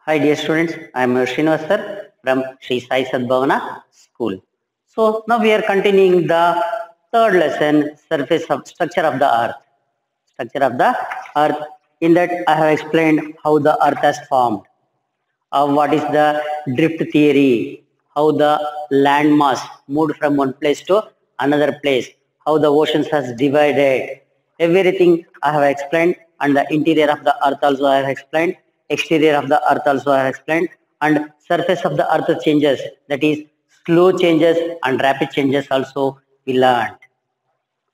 Hi dear students, I am Srinivas sir from Sri Sai Sadbhavana School. So now we are continuing the third lesson, surface of structure of the earth. Structure of the earth. In that I have explained how the earth has formed, what is the drift theory, how the land mass moved from one place to another place, how the oceans has divided. Everything I have explained, and the interior of the earth also I have explained, exterior of the earth also I have explained, and surface of the earth changes, that is slow changes and rapid changes also we learned.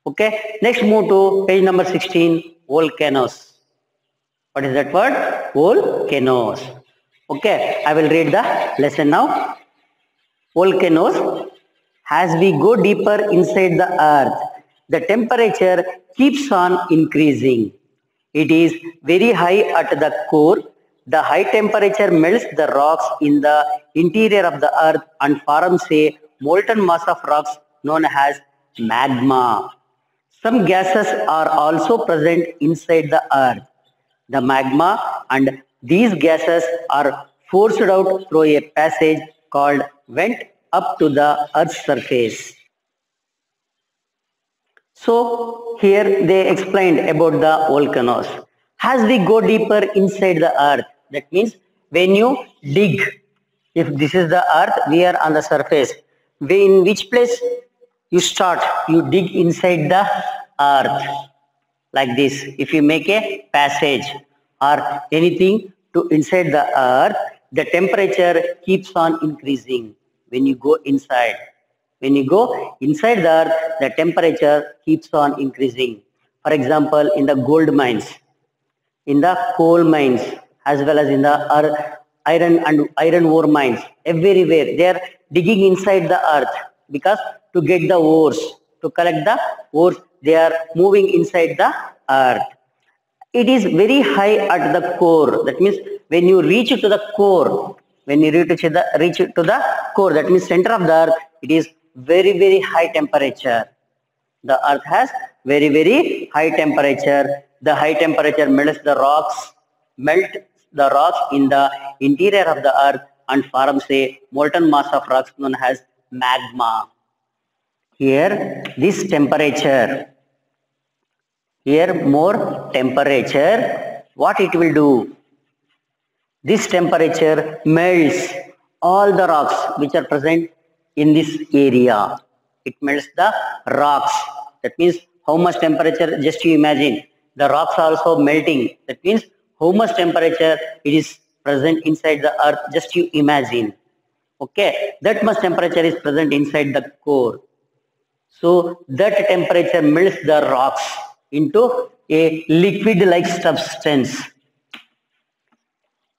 Okay, next move to page number 16, volcanoes. What is that word? Volcanoes. Okay, I will read the lesson now. Volcanoes. As we go deeper inside the earth, the temperature keeps on increasing. It is very high at the core. The high temperature melts the rocks in the interior of the earth and forms a molten mass of rocks known as magma. Some gases are also present inside the earth, the magma, and these gases are forced out through a passage called vent up to the earth's surface. So here they explained about the volcanoes. As we go deeper inside the earth, that means when you dig, if this is the earth, we are on the surface. In which place you start? You dig inside the earth like this. If you make a passage or anything to inside the earth, the temperature keeps on increasing when you go inside. When you go inside the earth, the temperature keeps on increasing. For example, in the gold mines, in the coal mines, as well as in the iron ore mines, everywhere they are digging inside the earth because to get the ores, to collect the ores, they are moving inside the earth. It is very high at the core. That means when you reach to the core, when you reach to the core, that means center of the earth, it is very high temperature. The earth has very high temperature. The high temperature melt the rocks in the interior of the earth and forms a molten mass of rocks known as magma. Here, this temperature, here more temperature, what it will do? This temperature melts all the rocks which are present in this area. It melts the rocks. That means how much temperature, just you imagine. The rocks are also melting. That means how much temperature it is present inside the earth, just you imagine. Okay, that much temperature is present inside the core. So that temperature melts the rocks into a liquid-like substance.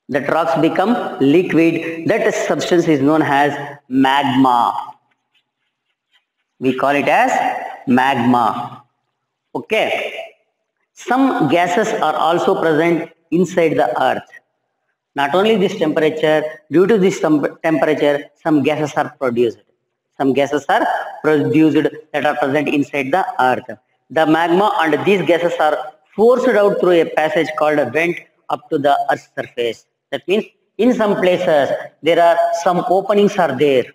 That rocks become liquid. That substance is known as magma. We call it as magma. Okay. Some gases are also present inside the earth. Not only this temperature, due to this temperature, some gases are produced. Some gases are produced that are present inside the earth. The magma and these gases are forced out through a passage called a vent up to the earth's surface. That means in some places there are some openings are there.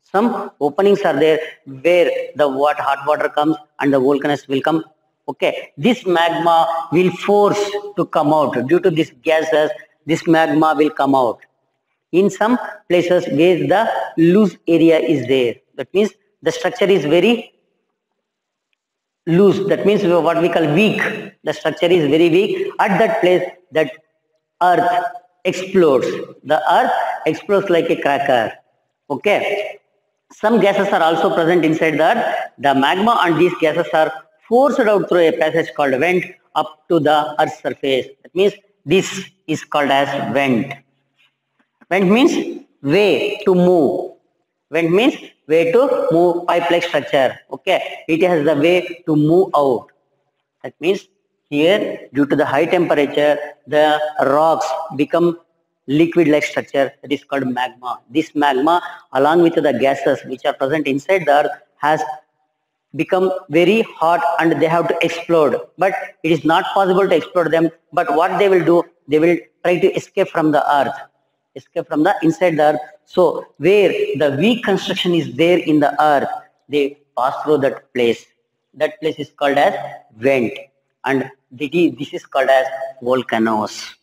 Some openings are there where the hot water comes and the volcanoes will come. Okay, this magma will force to come out due to these gases. This magma will come out. In some places where the loose area is there, that means the structure is very loose. That means what we call weak. The structure is very weak. At that place, that earth explodes. The earth explodes like a cracker. Okay. Some gases are also present inside the earth. The magma and these gases are forced out through a passage called vent up to the earth's surface. That means this is called as vent. Vent means way to move. Vent means way to move, pipe-like structure. Okay, it has the way to move out. That means here, due to the high temperature, the rocks become liquid-like structure, that is called magma. This magma, along with the gases which are present inside the earth, has become very hot and they have to explode. But it is not possible to explode them. But what they will do, they will try to escape from the earth. escape from the inside the earth. So where the weak construction is there in the earth, they pass through that place. That place is called as vent, and this is called as volcanoes.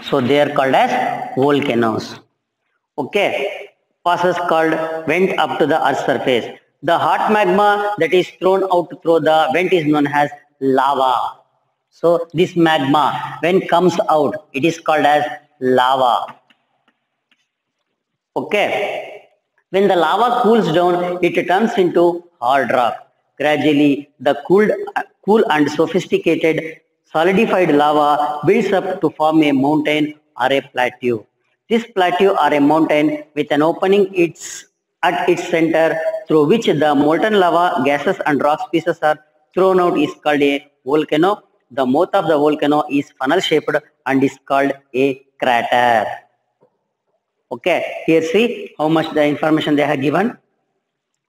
So they are called as volcanoes. Okay, passes called vent up to the earth's surface. The hot magma that is thrown out through the vent is known as lava. So this magma, when comes out, it is called as lava. Okay, when the lava cools down, it turns into hard rock. Gradually, the cool and sophisticated solidified lava builds up to form a mountain or a plateau. This plateau or a mountain with an opening at its center through which the molten lava, gases and rock pieces are thrown out is called a volcano. The mouth of the volcano is funnel shaped and is called a crater. Okay, here see how much the information they have given.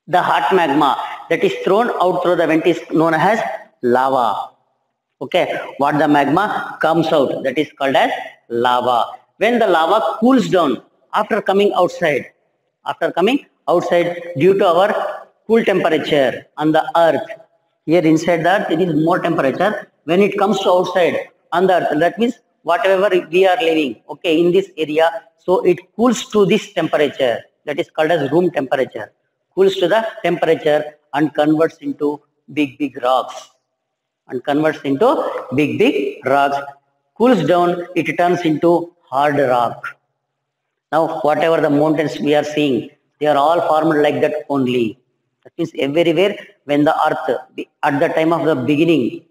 The hot magma that is thrown out through the vent is known as lava. Okay, what the magma comes out, that is called as lava. When the lava cools down after coming outside due to our cool temperature on the earth, here inside the earth it is more temperature. When it comes to outside on the earth, that means whatever we are living, okay, in this area, so it cools to this temperature, that is called as room temperature, cools to the temperature and converts into big rocks, cools down, it turns into hard rock. Now whatever the mountains we are seeing, they are all formed like that only. That means everywhere when the earth, at the time of the beginning,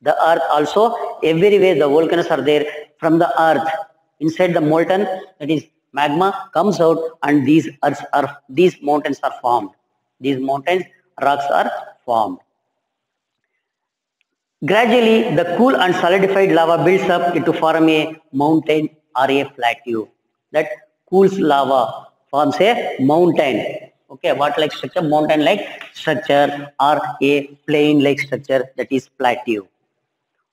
the earth also, everywhere the volcanoes are there. From the earth, inside the molten, that is magma comes out, and these mountains are formed. These mountains, rocks are formed. Gradually, the cool and solidified lava builds up to form a mountain or a plateau. That cools lava forms a mountain. Okay, what like structure? Mountain like structure or a plain like structure, that is plateau.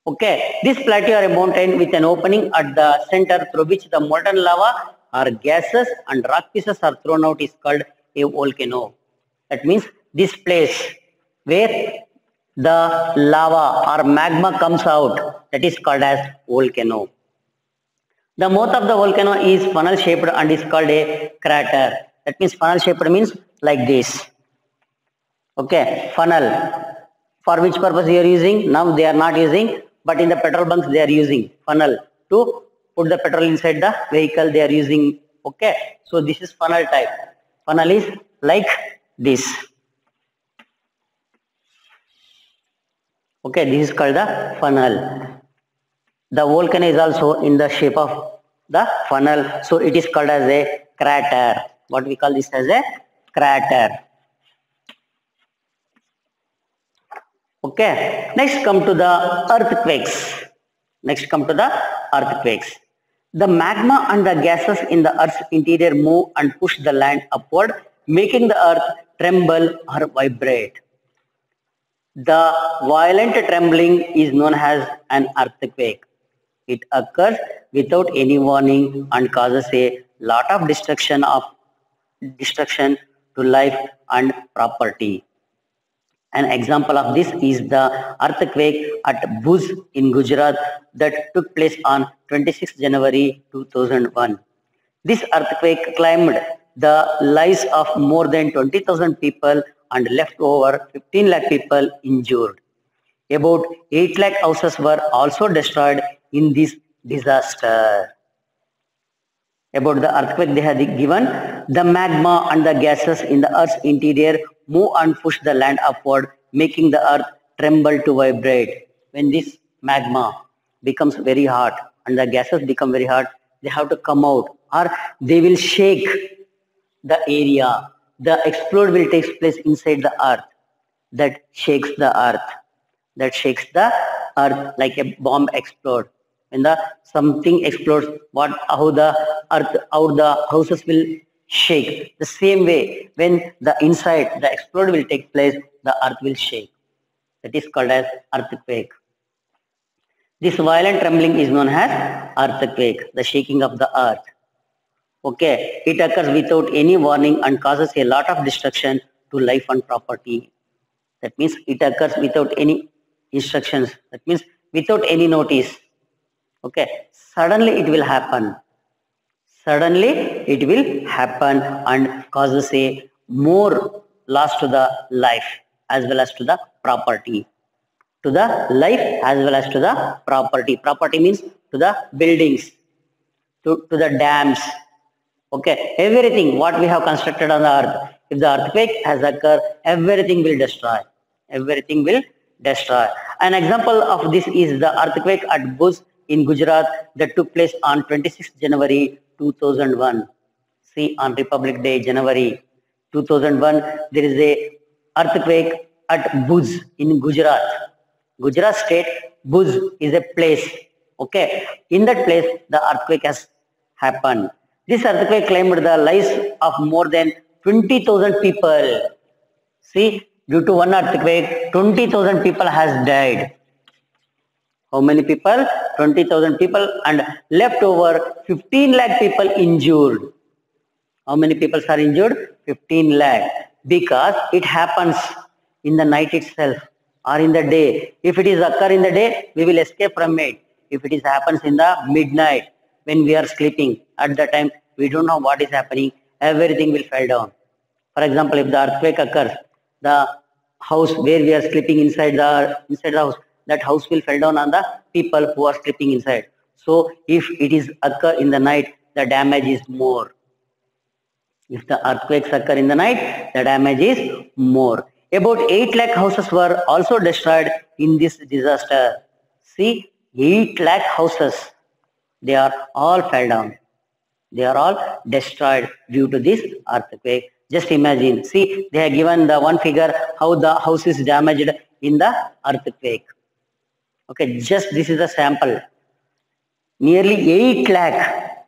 Okay, this plateau or a mountain with an opening at the center through which the molten lava or gases and rock pieces are thrown out is called a volcano. That means this place where the lava or magma comes out, that is called as volcano. The mouth of the volcano is funnel shaped and is called a crater. That means funnel shaped means like this. Okay, funnel. For which purpose they are using? Now they are not using, but in the petrol bunks they are using funnel to put the petrol inside the vehicle. They are using. Okay, so this is funnel type. Funnel is like this. Okay, this is called the funnel. The volcano is also in the shape of the funnel, so it is called as a crater. What we call this as a crater. Okay, next come to the earthquakes. The magma and the gases in the earth's interior move and push the land upward, making the earth tremble or vibrate. The violent trembling is known as an earthquake. It occurs without any warning and causes a lot of destruction to life and property. An example of this is the earthquake at Bhuj in Gujarat that took place on 26 January 2001. This earthquake claimed the lives of more than 20,000 people and left over 15 lakh people injured. About 8 lakh houses were also destroyed in this disaster. About the earthquake they had given, the magma and the gases in the earth's interior move and push the land upward, making the earth tremble to vibrate. When this magma becomes very hot and the gases become very hot, they have to come out or they will shake the area. The explode will take place inside the earth. That shakes the earth. Like a bomb explode. When something explodes, how the houses will shake. The same way, when the explode will take place, the earth will shake. That is called as earthquake. This violent trembling is known as earthquake, the shaking of the earth. Okay, it occurs without any warning and causes a lot of destruction to life and property. That means it occurs without any instructions. That means without any notice. Okay, suddenly it will happen. Suddenly it will happen and causes a more loss to the life as well as to the property. To the life as well as to the property. Property means to the buildings, to the dams. Okay, everything what we have constructed on the earth. If the earthquake has occurred, everything will destroy. Everything will destroy. An example of this is the earthquake at Bhuj in Gujarat that took place on 26th January 2001. See, on Republic Day, January 2001, there is a earthquake at Bhuj in Gujarat. Gujarat state, Bhuj is a place. Okay, in that place, the earthquake has happened. This earthquake claimed the lives of more than 20,000 people. See, due to one earthquake, 20,000 people has died. How many people? 20,000 people, and left over 15 lakh people injured. How many people are injured? 15 lakh. Because it happens in the night itself or in the day. If it is occur in the day, we will escape from it. If it is happens in the midnight, when we are sleeping, at that time we don't know what is happening, everything will fall down. For example, if the earthquake occurs, the house where we are sleeping inside the house, that house will fall down on the people who are sleeping inside. So if it is occur in the night, the damage is more. If the earthquakes occur in the night, the damage is more. About 8 lakh houses were also destroyed in this disaster. See, 8 lakh houses, they are all fell down. They are all destroyed due to this earthquake. Just imagine. See, they have given the one figure how the house is damaged in the earthquake. Okay, just this is a sample. Nearly 8 lakh.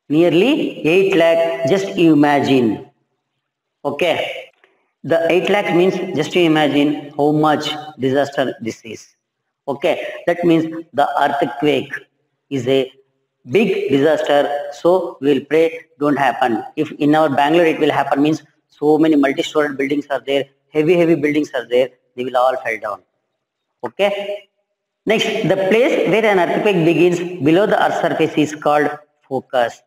Nearly 8 lakh. Just imagine. Okay. The 8 lakh means just to imagine how much disaster this is. Okay. That means the earthquake is a big disaster, so we will pray don't happen. If in our Bangalore it will happen, means so many multi-story buildings are there, heavy buildings are there, they will all fall down. Okay. Next, the place where an earthquake begins below the earth's surface is called focus.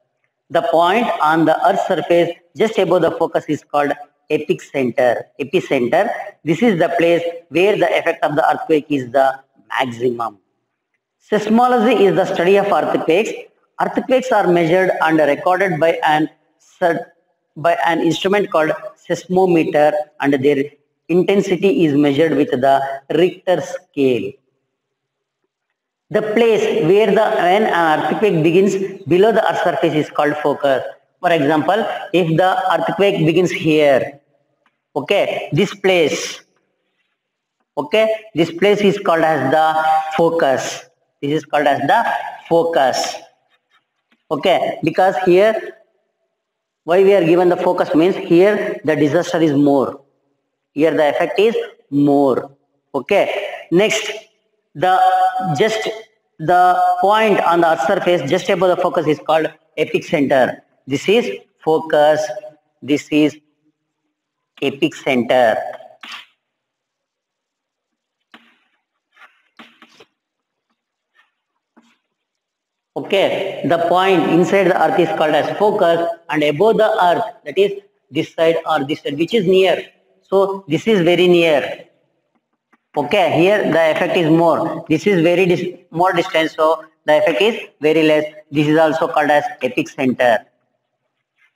The point on the earth's surface just above the focus is called epicenter. Epicenter, this is the place where the effect of the earthquake is the maximum. Seismology is the study of earthquakes. Earthquakes are measured and recorded by an instrument called seismometer, and their intensity is measured with the Richter scale. The place where when an earthquake begins below the earth's surface is called focus. For example, if the earthquake begins here, okay, this place, okay, this place is called as the focus. This is called as the focus. Okay, because here, why we are given the focus means here the disaster is more. Here the effect is more. Okay. Next, the point on the earth's surface just above the focus is called epicenter. This is focus. This is epicenter. Okay, the point inside the earth is called as focus, and above the earth, that is this side or this side, which is near. So this is very near. Okay, here the effect is more. This is very more distant, so the effect is very less. This is also called as epicenter.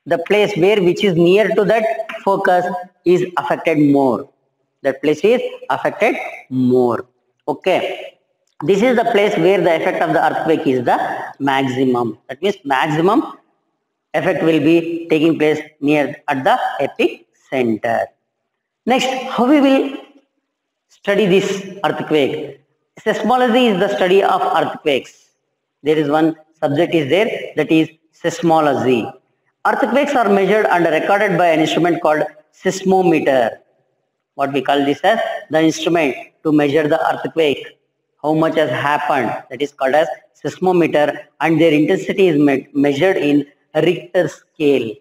The place which is near to that focus is affected more. That place is affected more. Okay. This is the place where the effect of the earthquake is the maximum. That means maximum effect will be taking place near at the epicenter. Next, how we will study this earthquake? Seismology is the study of earthquakes. There is one subject is there, that is seismology. Earthquakes are measured and recorded by an instrument called seismometer. What we call this as the instrument to measure the earthquake, how much has happened, that is called as seismometer, and their intensity is measured in Richter scale.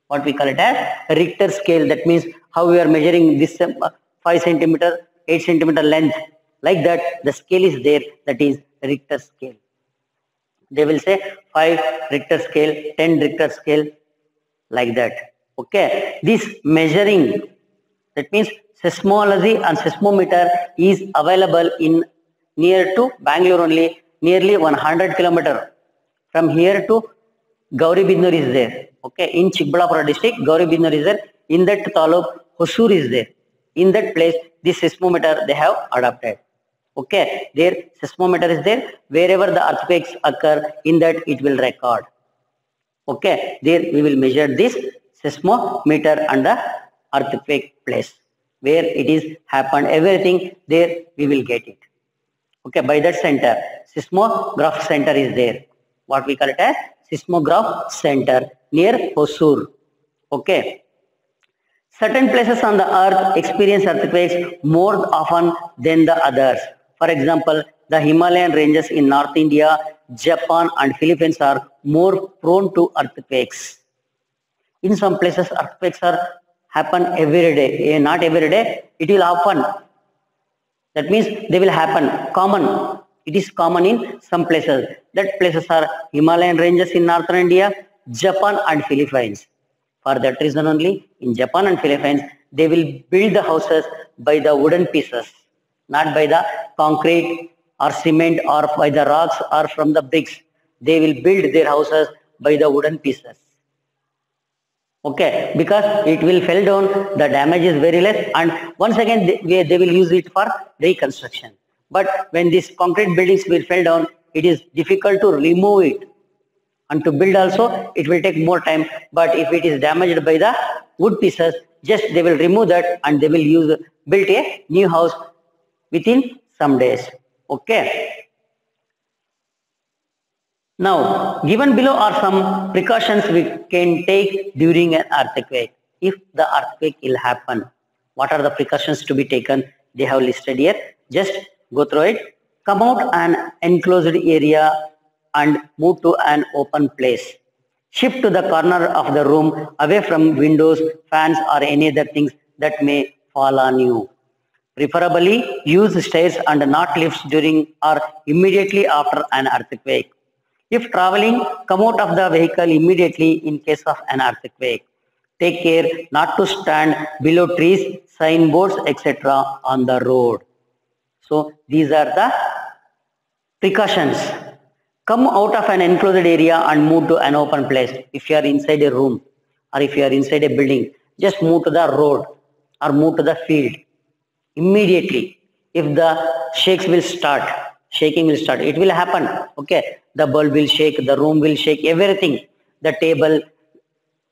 What we call it as Richter scale. That means how we are measuring this 5 centimeter, 8 centimeter length. Like that, the scale is there. That is Richter scale. They will say 5 Richter scale, 10 Richter scale, like that. Okay. This measuring, that means seismology and seismometer is available in near to Bangalore only, nearly 100 kilometer. From here to Gauribidnur is there. Okay, in Chikbalapura district, Gauribidnur is there. In that taluk, Hosur is there. In that place, this seismometer they have adopted. Okay, their seismometer is there. Wherever the earthquakes occur, in that it will record. Okay, there we will measure this seismometer and the earthquake place. Where it is happened, everything there we will get it. Okay, by that center, seismograph center is there. What we call it as seismograph center near Hosur. Okay. Certain places on the earth experience earthquakes more often than the others. For example, the Himalayan ranges in North India, Japan and Philippines are more prone to earthquakes. In some places, earthquakes happen every day. Not every day, it will happen. That means they will happen. Common. It is common in some places. That places are Himalayan ranges in northern India, Japan and Philippines. For that reason only, in Japan and Philippines, they will build the houses by the wooden pieces, not by the concrete or cement or by the rocks or from the bricks. They will build their houses by the wooden pieces. Okay, because it will fall down, the damage is very less, and once again they will use it for reconstruction. But when these concrete buildings will fall down, it is difficult to remove it. And to build also, it will take more time. But if it is damaged by the wood pieces, just they will remove that and they will build a new house within some days. Okay. Now, given below are some precautions we can take during an earthquake. If the earthquake will happen, what are the precautions to be taken? They have listed here. Just go through it. Come out an enclosed area and move to an open place. Shift to the corner of the room away from windows, fans or any other things that may fall on you. Preferably use stairs and not lifts during or immediately after an earthquake. If traveling, come out of the vehicle immediately in case of an earthquake. Take care not to stand below trees, signboards, etc. on the road. So these are the precautions. Come out of an enclosed area and move to an open place. If you are inside a room or if you are inside a building, just move to the road or move to the field immediately. If the shaking will start, it will happen. Okay, the bulb will shake, the room will shake, everything, the table,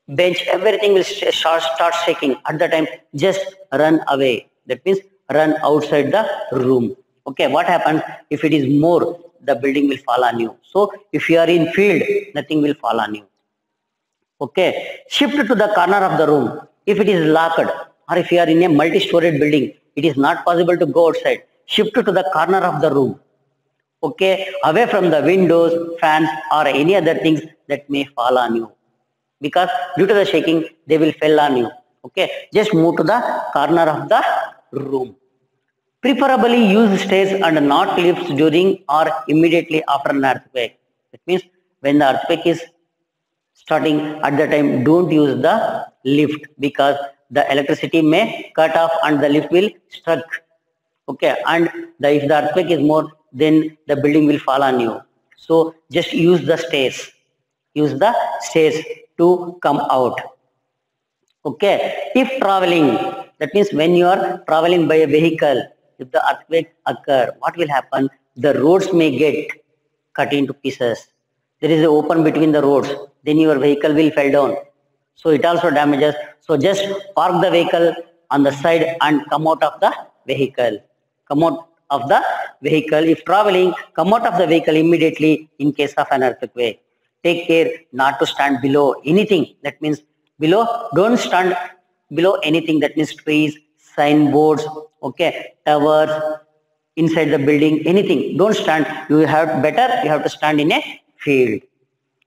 bench, everything will start shaking. At the time, just run away. That means run outside the room. Okay, what happens if it is more? The building will fall on you. So if you are in field, nothing will fall on you. Okay, shift to the corner of the room. If it is locked or if you are in a multi-storied building, it is not possible to go outside. Shift to the corner of the room. Okay, away from the windows, fans or any other things that may fall on you. Because due to the shaking, they will fall on you. Okay, just move to the corner of the room. Preferably use stairs and not lifts during or immediately after an earthquake. That means when the earthquake is starting, at the time don't use the lift because the electricity may cut off and the lift will stuck. Okay, and if the earthquake is more, then the building will fall on you. So just use the stairs. Use the stairs to come out. Okay, if traveling, that means when you are traveling by a vehicle, if the earthquake occur, what will happen? The roads may get cut into pieces. There is an open between the roads. Then your vehicle will fall down. So it also damages. So just park the vehicle on the side and come out of the vehicle. Come out of the vehicle. If traveling, come out of the vehicle immediately in case of an earthquake. Take care not to stand below anything. That means below, don't stand below anything. That means trees, signboards, okay, towers, inside the building, anything. Don't stand. You have to stand in a field.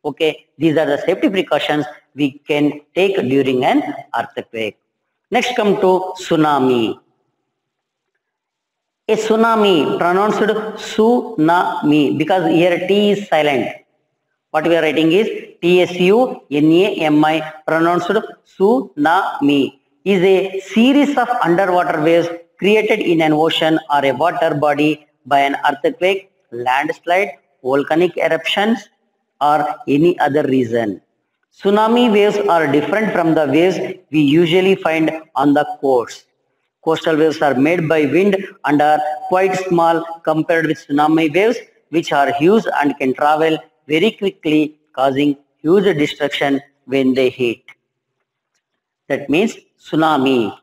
Okay, these are the safety precautions we can take during an earthquake. Next, come to tsunami. A tsunami, pronounced tsunami, because here T is silent. What we are writing is TSUNAMI, pronounced tsunami, is a series of underwater waves created in an ocean or a water body by an earthquake, landslide, volcanic eruptions, or any other reason. Tsunami waves are different from the waves we usually find on the coast. Coastal waves are made by wind and are quite small compared with tsunami waves, which are huge and can travel very quickly, causing huge destruction when they hit. That means tsunami.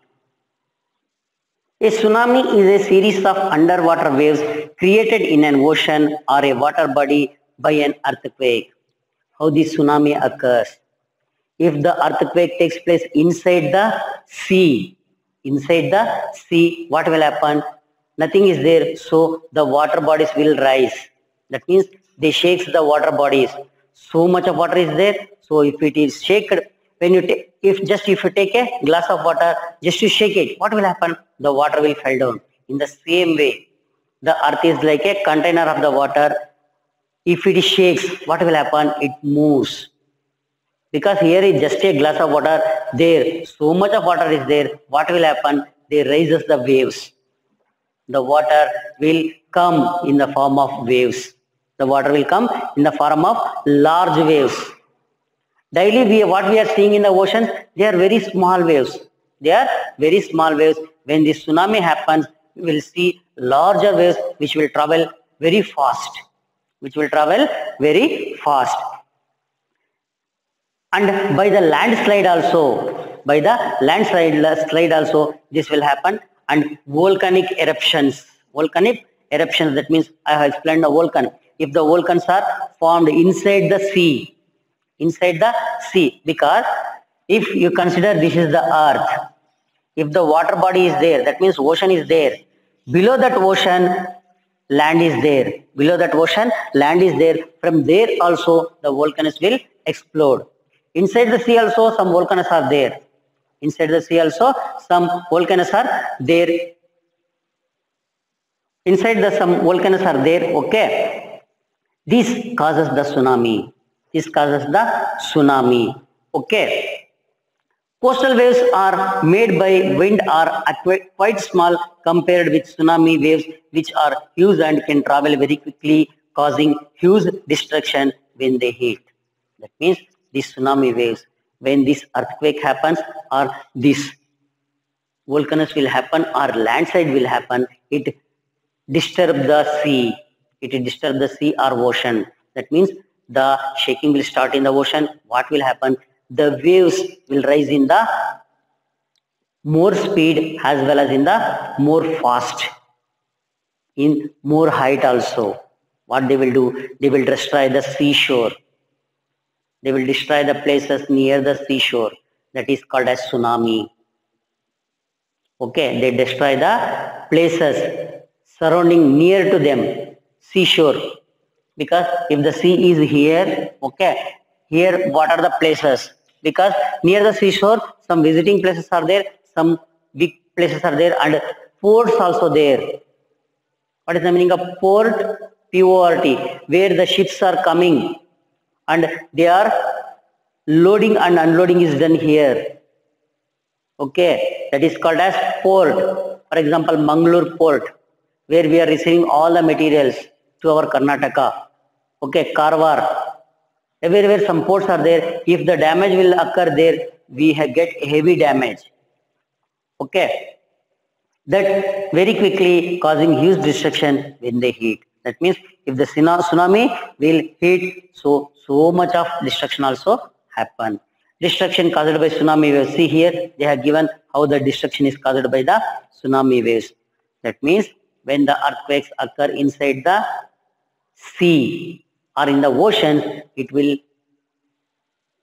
A tsunami is a series of underwater waves created in an ocean or a water body by an earthquake. How the tsunami occurs? If the earthquake takes place inside the sea, what will happen? Nothing is there, so the water bodies will rise. That means they shakes the water bodies. So much of water is there, so if it is shaken, when you take, if you take a glass of water just to shake it, what will happen? The water will fall down. In the same way, the earth is like a container of the water. If it shakes, what will happen? It moves. Because here is just a glass of water, there so much of water is there, what will happen? They raises the waves. The water will come in the form of waves. The water will come in the form of large waves. Daily what we are seeing in the oceans, they are very small waves. They are very small waves. When the tsunami happens, we will see larger waves which will travel very fast. And by the landslide also, this will happen. And volcanic eruptions, that means I have explained the volcan. If the volcans are formed inside the sea, because if you consider this is the earth, if the water body is there, that means ocean is there. Below that ocean, land is there. From there also the volcanoes will explode. Inside the sea also some volcanoes are there. Okay. This causes the tsunami. Okay. Coastal waves are made by wind are quite small compared with tsunami waves, which are huge and can travel very quickly, causing huge destruction when they hit. That means these tsunami waves, when this earthquake happens or this volcanoes will happen or landslide will happen, it disturbs the sea. Or ocean. That means the shaking will start in the ocean. What will happen? The waves will rise in the more speed as well as in the more fast, in more height also. What they will do? They will destroy the seashore. They will destroy the places near the seashore. That is called as tsunami. Okay, they destroy the places surrounding near to them, seashore. Because if the sea is here, okay, here what are the places? Because near the seashore, some visiting places are there, some big places are there, and ports also there. What is the meaning of port? P-O-R-T, where the ships are coming and they are loading and unloading is done here. Okay, that is called as port. For example, Mangalore port, where we are receiving all the materials to our Karnataka. Okay, Karwar. Everywhere some ports are there. If the damage will occur there, we get heavy damage. Okay, that very quickly causing huge destruction when they hit. That means if the tsunami will hit, so much of destruction also happen. Destruction caused by tsunami waves. See here, they have given how the destruction is caused by the tsunami waves. That means when the earthquakes occur inside the sea or in the ocean, it will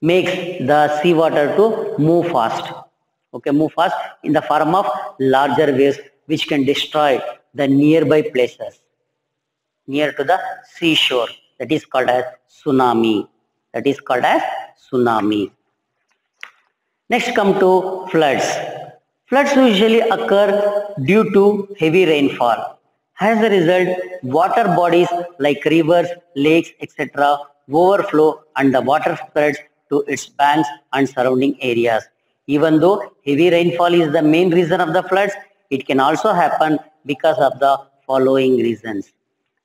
make the seawater to move fast. Okay, move fast in the form of larger waves which can destroy the nearby places near to the seashore. That is called as tsunami. That is called as tsunami. Next come to floods. Floods usually occur due to heavy rainfall. As a result, water bodies like rivers, lakes, etc. overflow and the water spreads to its banks and surrounding areas. Even though heavy rainfall is the main reason of the floods, it can also happen because of the following reasons.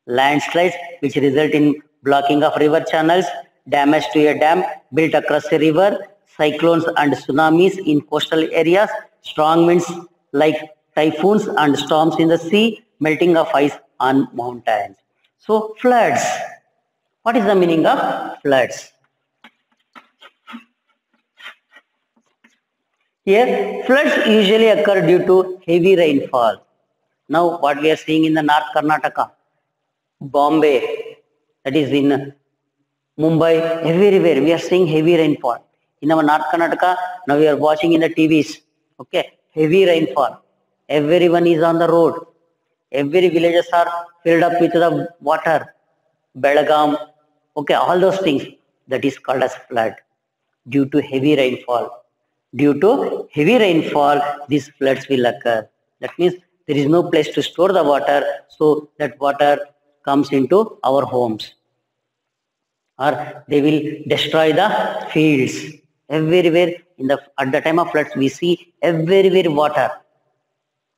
Landslides which result in blocking of river channels, damage to a dam built across a river, cyclones and tsunamis in coastal areas, strong winds like typhoons and storms in the sea, melting of ice on mountains. So floods. What is the meaning of floods? Here, floods usually occur due to heavy rainfall. Now, what we are seeing in the North Karnataka, Bombay, that is in Mumbai, everywhere we are seeing heavy rainfall. In our North Karnataka, now we are watching in the TVs. Okay, heavy rainfall. Everyone is on the road. Every villages are filled up with the water. Belgaum, okay, all those things. That is called as flood due to heavy rainfall. Due to heavy rainfall, these floods will occur. That means there is no place to store the water, so that water comes into our homes. Or they will destroy the fields. Everywhere at the time of floods, we see everywhere water,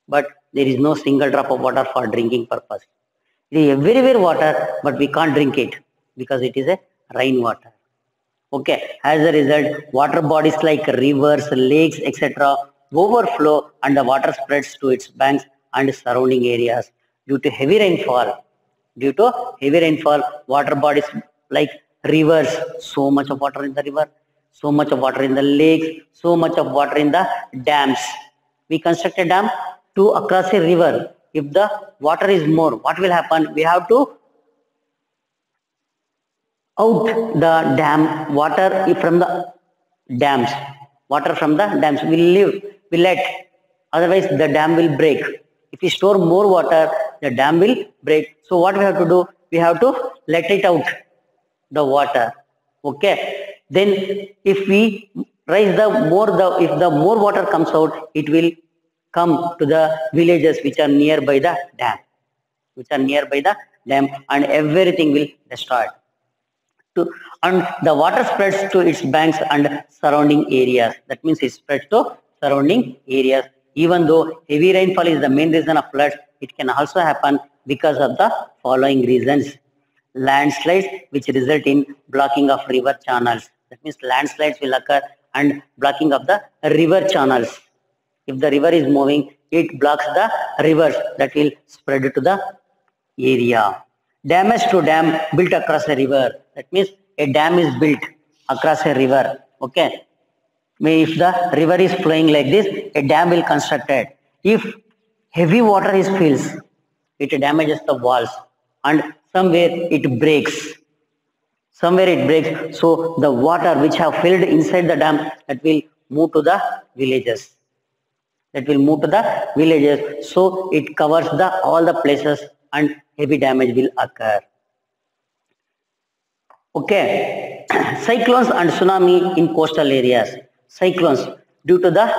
but there is no single drop of water for drinking purpose. It is everywhere water, but we can't drink it because it is a rainwater. Okay, as a result, water bodies like rivers, lakes, etc. overflow and the water spreads to its banks and surrounding areas due to heavy rainfall. Due to heavy rainfall, water bodies like rivers, so much of water in the river, so much of water in the lakes, so much of water in the dams. We construct a dam to across a river. If the water is more, what will happen? We have to out the dam water from the dams. Water from the dams will let. Otherwise, the dam will break. If we store more water, the dam will break. So what we have to do? We have to let it out, the water. Okay. Then if we raise if the more water comes out, it will come to the villages which are nearby the dam. And everything will destroy. And the water spreads to its banks and surrounding areas. That means it spreads to surrounding areas. Even though heavy rainfall is the main reason of floods, it can also happen because of the following reasons. Landslides which result in blocking of river channels. That means landslides will occur and blocking of the river channels. If the river is moving, it blocks the rivers that will spread to the area. Damage to dam built across a river. That means a dam is built across a river. Okay. If the river is flowing like this, a dam will constructed. If heavy water is fills, it damages the walls and somewhere it breaks. So the water which have filled inside the dam that will move to the villages. So it covers all the places and heavy damage will occur. Okay. Cyclones and tsunami in coastal areas. Cyclones, due to the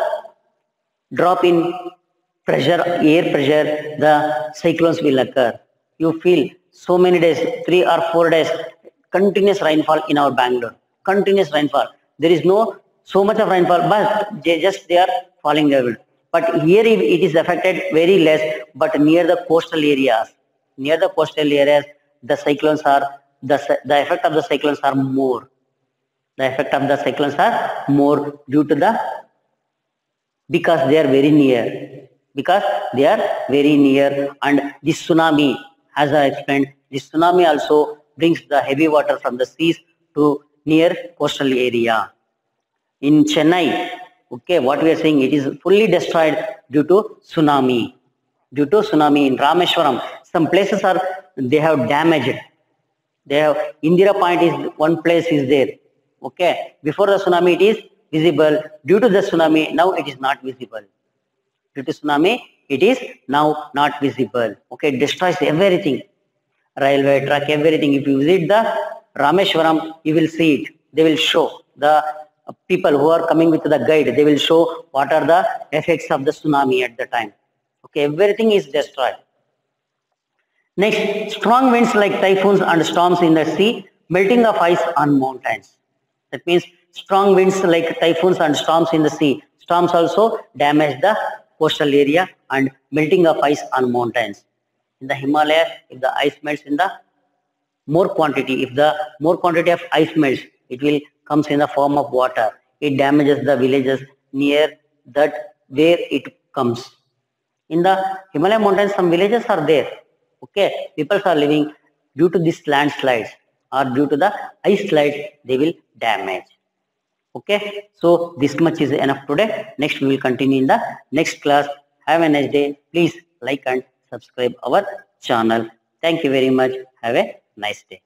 drop in air pressure, the cyclones will occur. You feel so many days, 3 or 4 days, continuous rainfall in our Bangalore. Continuous rainfall. There is no so much of rainfall, but they are falling level. But here it is affected very less, but near the coastal areas, the cyclones are, the effect of the cyclones are more. Due to because they are very near. And this tsunami, as I explained, this tsunami also brings the heavy water from the seas to near coastal area. In Chennai, okay, what we are saying, it is fully destroyed due to tsunami. In Rameshwaram, some places they have damaged. Indira Point is one place is there. Okay, before the tsunami it is visible. Due to the tsunami, now it is not visible. Due to tsunami, it is now not visible. Okay, it destroys everything. Railway track, everything. If you visit the Rameshwaram, you will see it. They will show the people who are coming with the guide. They will show what are the effects of the tsunami at the time. Okay, everything is destroyed. Next, strong winds like typhoons and storms in the sea, melting of ice on mountains. That means strong winds like typhoons and storms in the sea. Storms also damage the coastal area and melting of ice on mountains. In the Himalayas, if the ice melts in the more quantity, if the more quantity of ice melts, it will comes in the form of water. It damages the villages near that where it comes. In the Himalaya mountains, some villages are there. Okay, people are living due to these landslides or due to the ice slides, they will damage. Okay, so this much is enough today. Next, we will continue in the next class. Have a nice day. Please like and subscribe our channel. Thank you very much. Have a nice day.